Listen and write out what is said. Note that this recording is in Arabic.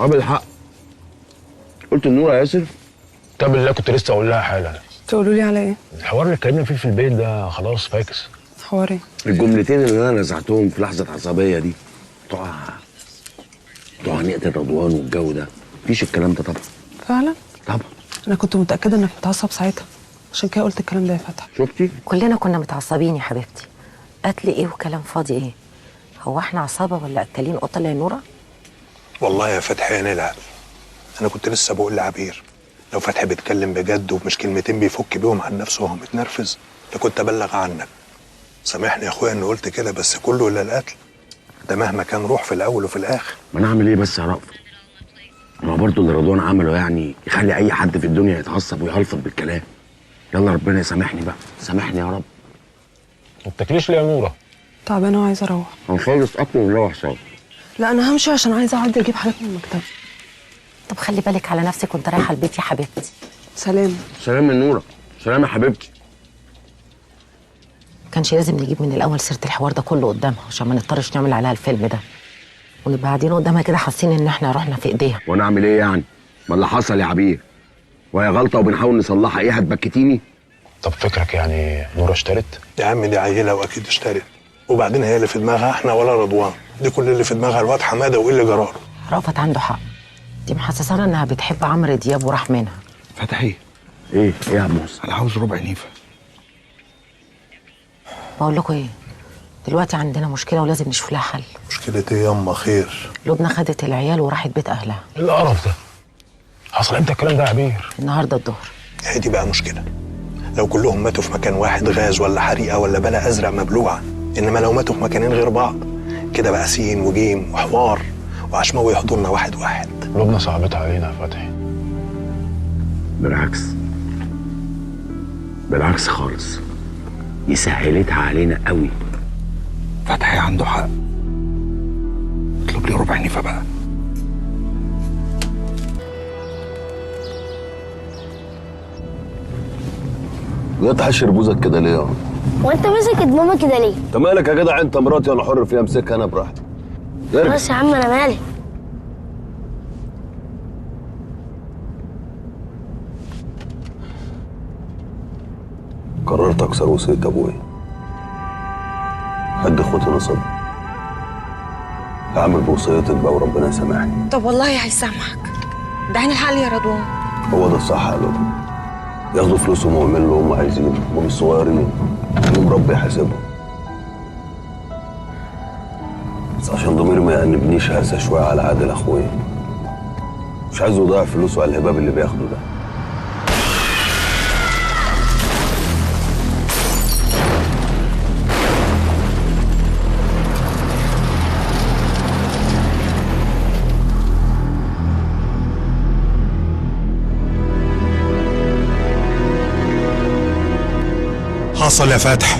قابل حق. قلت لنور يا ياسر؟ طب بالله كنت لسه اقول لها حالا. تقولوا لي على ايه؟ الحوار اللي اتكلمنا فيه في البيت ده خلاص فاكس. حوار ايه؟ الجملتين اللي انا نزعتهم في لحظه عصبيه دي بتوع هنيئه الرضوان والجو ده، مفيش الكلام ده طبعا. فعلا؟ طبعا. انا كنت متاكده انك متعصب ساعتها، عشان كده قلت الكلام ده يا فتحي. شفتي؟ كلنا كنا متعصبين يا حبيبتي. قتل ايه وكلام فاضي ايه؟ هو احنا عصابه ولا قتالين قتله يا نوره؟ والله يا فتحي يا نيلة، انا كنت لسه بقول لعبير لو فتحي بيتكلم بجد ومش كلمتين بيفك بيهم عن نفسه وهو متنرفز لكنت ابلغ عنك. سامحني يا اخويا اني قلت كده، بس كله الا القتل ده مهما كان روح في الاول وفي الاخر. ما انا اعمل ايه بس يا رأفت؟ ما برضه اللي رضوان عمله يعني يخلي اي حد في الدنيا يتعصب ويهلفظ بالكلام. يلا ربنا يسامحني بقى، سامحني يا رب. ما بتاكليش ليه يا نوره؟ تعبانه وعايزه اروح. هنخلص اكل ونروح سوا. لا انا همشي عشان عايزه اعدي اجيب حاجات من المكتب. طب خلي بالك على نفسك وانت رايحه البيت يا حبيبتي. سلام. سلام من نوره. سلام يا حبيبتي. كانش لازم نجيب من الاول سيره الحوار ده كله قدامها عشان ما نضطرش نعمل عليها الفيلم ده، ونبقى قاعدين قدامها كده حاسين ان احنا رحنا في ايديها. وانا اعمل ايه يعني؟ ما اللي حصل يا عبير وهي غلطه وبنحاول نصلحها. ايه هتبكتيني؟ طب فكرك يعني نوره اشترت؟ يا عم دي عيله واكيد اشترت، وبعدين هي اللي في دماغها احنا ولا رضوان، دي كل اللي في دماغها الواد حماده وايه اللي جراله. رأفت عنده حق، دي محسسانا انها بتحب عمرو دياب وراح منها. فتحي ايه يا عم موسى؟ انا عاوز ربع نيفه. بقول لكم ايه، دلوقتي عندنا مشكله ولازم نشوف لها حل. مشكله ايه ياما؟ خير. لبنى خدت العيال وراحت بيت اهلها. ايه القرف ده؟ حصل امتى الكلام ده يا عبير؟ النهارده الظهر. هي دي بقى مشكله، لو كلهم ماتوا في مكان واحد غاز ولا حريقه ولا بلا ازرق مبلوعه، انما لو ماتوا في مكانين غير بعض كده بقى سين وجيم وحوار وعشماوي يحضرنا واحد واحد. لبنى صعبتها علينا يا فتحي. بالعكس خالص، دي سهلتها علينا قوي. فتحي عنده حق، اطلب لي ربع نيفه بقى. جاي تحشر بوزك كده ليه يا عم؟ وانت ماسك دماغك كده ليه؟ انت مالك يا جدع؟ انت مراتي انا حر فيها، امسكها انا براحتي. خلاص يا عم انا مالي. قررت اكسر وصيه ابويا. حد اخوتي نصب، هعمل بوصيتك بقى وربنا يسامحني. طب والله هيسامحك، ده عين الحق يا رضوان. هو ده الصح يا لطفي، ياخدوا فلوسهم ويعملوا اللي هم عايزينه، هم مش صغيرين، يوم ربي يحاسبهم. بس عشان ضميري ما يأنبنيش هرسة شويه على عادل اخويا، مش عايزه يضيع فلوسه على الهباب اللي بياخده ده. حصل يا فتح،